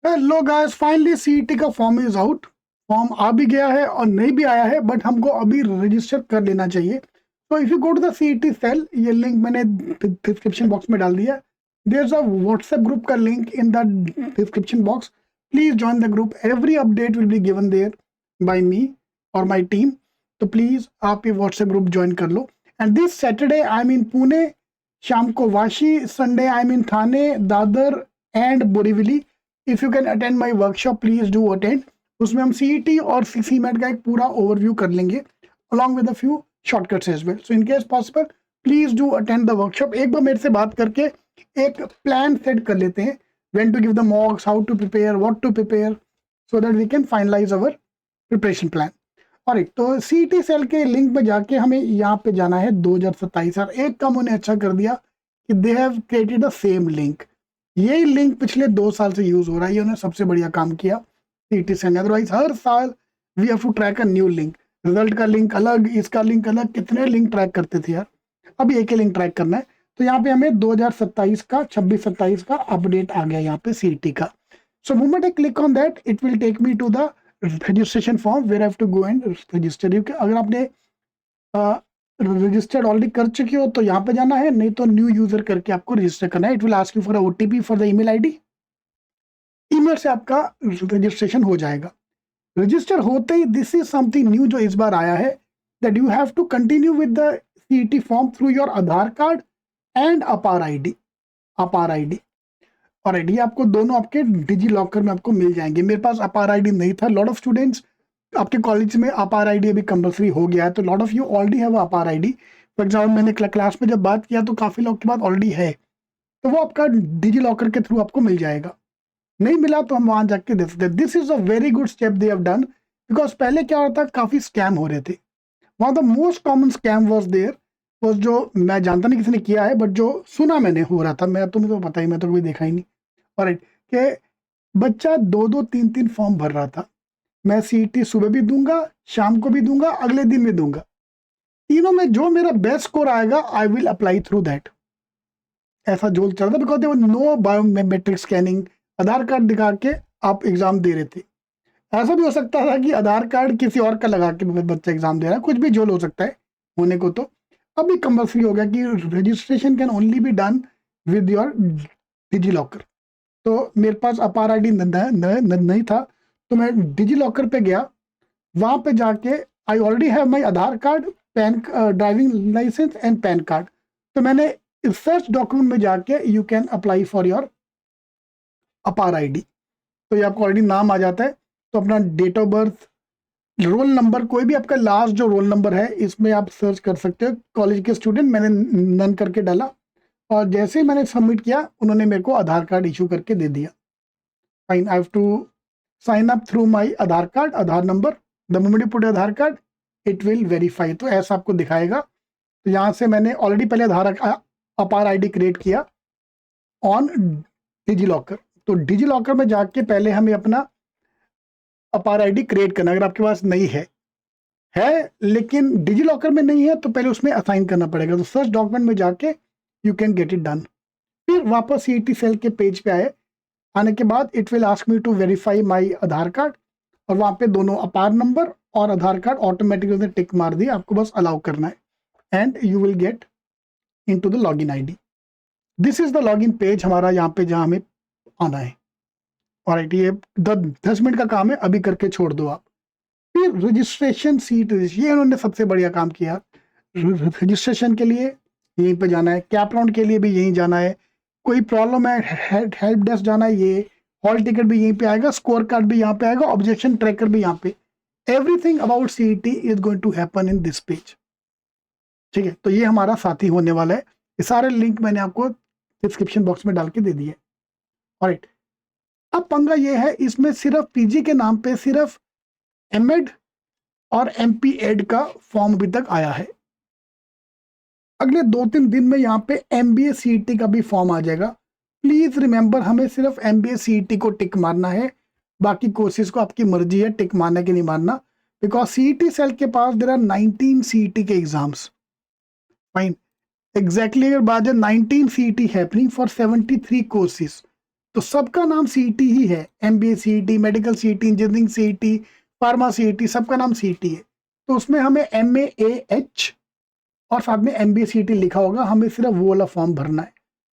Hello guys, finally CET का form is out. Form आ भी गया है और नहीं भी आया है, बट हमको अभी रजिस्टर कर लेना चाहिए। तो if you go to the CET cell, ये लिंक मैंने डिस्क्रिप्शन बॉक्स में डाल दिया। There is a WhatsApp group का link in the description box. Please join the group. Every update will be given there by me और my team. तो please आप ये व्हाट्सएप ग्रुप ज्वाइन कर लो। And this Saturday I am in Pune, शाम को Vashi. Sunday I am in Thane, Dadar and Borivali. If you can attend my workshop, please do attend. उसमें हम सीईटी और सीमेट का एक पूरा ओवरव्यू कर लेंगे along with a few shortcuts as well. So in case possible, please do attend the workshop. एक बार मेरे से बात करके एक प्लान सेट कर लेते हैं, when to give the mocks, how to prepare, what to prepare, so that we can finalise our preparation plan. और एक तो सीईटी सेल के लिंक पे जाके हमें यहाँ पे जाना है 2027। और एक काम उन्हें अच्छा कर दिया कि they have created the same link. यही लिंक पिछले 2 साल से यूज हो रहा है। ये उन्होंने सबसे बढ़िया काम किया सीईटी से। अदरवाइज हर साल we have to track a new link. Result का लिंक अलग, इसका लिंक अलग, कितने लिंक ट्रैक करते थे यार। अभी एक ही लिंक ट्रैक करना है। तो यहाँ पे हमें 2027 का 26-27 का अपडेट आ गया यहाँ पे सीईटी का। So moment I click on that, it will take me to the registration form where I have to go and register. अगर आपने रजिस्टर्ड ऑलरेडी कर चुके हो तो यहाँ पे जाना है, नहीं तो न्यू यूजर करके आपको रजिस्टर करना है। It will ask you for OTP for the email ID. Email से आपका रजिस्ट्रेशन हो जाएगा। रजिस्टर होते ही दिस इज समथिंग न्यू जो इस बार आया है, that you have to continue with the CET form through your Aadhaar card and APAAR ID. APAAR ID और आईडी आपको दोनों आपके डिजी लॉकर में आपको मिल जाएंगे। मेरे पास अपार आईडी नहीं था। लॉट ऑफ स्टूडेंट्स, आपके कॉलेज में अपार आईडी अभी कंपलसरी हो गया है, तो lot of you already have अपार आईडी। फॉर एग्जाम्पल मैंने क्लास में जब बात किया तो काफी लोग के पास ऑलरेडी है, तो वो आपका डिजी लॉकर के थ्रू आपको मिल जाएगा। नहीं मिला तो हम वहां जाके दे सकते। This is a very good step they have done, because पहले क्या होता था, काफी स्कैम हो रहे थे। One of the most common scam was there, was, जो मैं जानता नहीं किसी ने किया है, बट जो सुना मैंने हो रहा था, मैं तुम्हें तो पता ही, मैं तो कभी देखा ही नहीं। और कि बच्चा 2-2 3-3 फॉर्म भर रहा था। मैं सीईटी सुबह भी दूंगा, शाम को भी दूंगा, अगले दिन भी दूंगा। तीनों में जो मेरा बेस्ट स्कोर आएगा, I will apply through that. ऐसा जोल चल रहा, because there was no biometric scanning. Aadhaar card दिखा के आप एग्जाम दे रहे थे। ऐसा भी हो सकता था कि आधार कार्ड किसी और का लगा के बच्चा एग्जाम दे रहा है, कुछ भी झोल हो सकता है होने को। तो अभी कंपल्सरी हो गया कि registration can only be done with your DigiLocker. तो मेरे पास अपार आईडी नहीं था, तो मैं डिजी लॉकर पे गया। वहां पे जाके I already have my Aadhaar card, PAN, driving licence and PAN card. तो मैंने सर्च डॉक्यूमेंट में जाके you can apply for your APAAR ID. तो ये आपको ऑलरेडी नाम आ जाता है। तो अपना date of birth, roll number, कोई भी आपका लास्ट जो रोल नंबर है इसमें आप सर्च कर सकते हो। कॉलेज के स्टूडेंट, मैंने नन करके डाला और जैसे ही मैंने सबमिट किया, उन्होंने मेरे को आधार कार्ड इशू करके दे दिया। Fine, I have to sign up through my Aadhaar card, Aadhaar number. The moment you put Aadhaar card, it will verify. तो ऐसा आपको दिखाएगा। तो यहाँ से मैंने ऑलरेडी पहले आधार अपार आईडी क्रिएट किया ऑन डिजी लॉकर। तो डिजी लॉकर में जाके पहले हमें अपना अपार आईडी क्रिएट करना, अगर आपके पास नहीं है लेकिन डिजी लॉकर में नहीं है, तो पहले उसमें असाइन करना पड़ेगा। तो सर्च डॉक्यूमेंट में जाके you can get it done. फिर वापस सीईटी सेल के पेज पे आए। आने के बाद it will ask me to verify my Aadhaar card, और वहाँ पे दोनों अपार नंबर और आधार कार्ड ऑटोमेटिकली टिक मार दिए। आपको बस अलाउ करना है and you will get into the login ID. This is the login page हमारा, यहाँ पे जहाँ हमें आना है। और ये 10 मिनट का काम है, अभी करके छोड़ दो आप। फिर रजिस्ट्रेशन सीट, ये उन्होंने सबसे बढ़िया काम किया। रजिस्ट्रेशन के लिए यहीं पे जाना है, कैप राउंड के लिए भी यहीं जाना है, कोई प्रॉब्लम है हेल्प डेस्क जाना है, ये हॉल टिकट भी यहीं पे आएगा, स्कोर कार्ड भी यहाँ पे आएगा, ऑब्जेक्शन ट्रैकर भी यहाँ पे। Everything about CET is going to happen in this page. ठीक है, तो ये हमारा साथी होने वाला है। ये सारे लिंक मैंने आपको डिस्क्रिप्शन बॉक्स में डाल के दे दिए। ऑलराइट, अब पंगा ये है, इसमें सिर्फ पीजी के नाम पे सिर्फ एमएड और एमपी एड का फॉर्म अभी तक आया है। अगले 2-3 दिन में यहाँ पे एमबीए सीईटी का भी फॉर्म आ जाएगा। प्लीज रिमेंबर, हमें सिर्फ एमबीए सीईटी को टिक मारना है, बाकी कोर्सेज को आपकी मर्जी है टिक मारना कि नहीं मारना। बिकॉज सीईटी सेल के पास देयर आर 19 सीईटी के एग्जाम्स। फाइन, एग्जैक्टली अगर बात है 19 सीईटी हैपनिंग फॉर 73 कोर्सेज। तो सबका नाम सीईटी ही है, MBA CET, medical CET, engineering CET, pharma CET, सबका नाम सीईटी है। तो उसमें हमें MAAH और साथ में MBA सीईटी लिखा होगा, हमें सिर्फ वो वाला फॉर्म भरना है।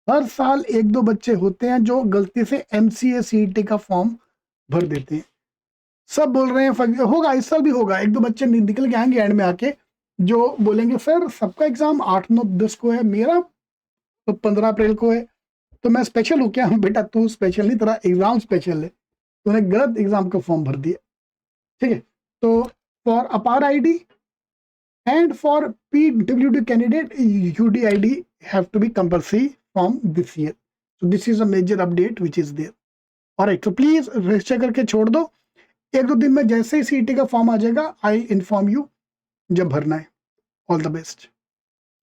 हर साल 1-2 बच्चे होते हैं जो गलती से MCA सीईटी का फॉर्म भर देते हैं। सब बोल रहे हैं होगा, इस साल भी होगा, 1-2 बच्चे निकल के आएंगे एंड में आके जो बोलेंगे सर सबका एग्जाम 8, 9, 10 को है, मेरा तो 15 अप्रैल को है, तो मैं स्पेशल हूँ क्या? बेटा तू स्पेशल नहीं, तेरा एग्जाम स्पेशल है, तूने गलत एग्जाम का फॉर्म भर दिया। ठीक है, तो फॉर अपार ID and for PWD candidate UDID have to be compulsory from this year. So this is a major update which is there. Alright, so please register करके छोड़ दो, 1-2 दिन में जैसे ही सीईटी का फॉर्म आ जाएगा आई इन्फॉर्म यू जब भरना है। All the best.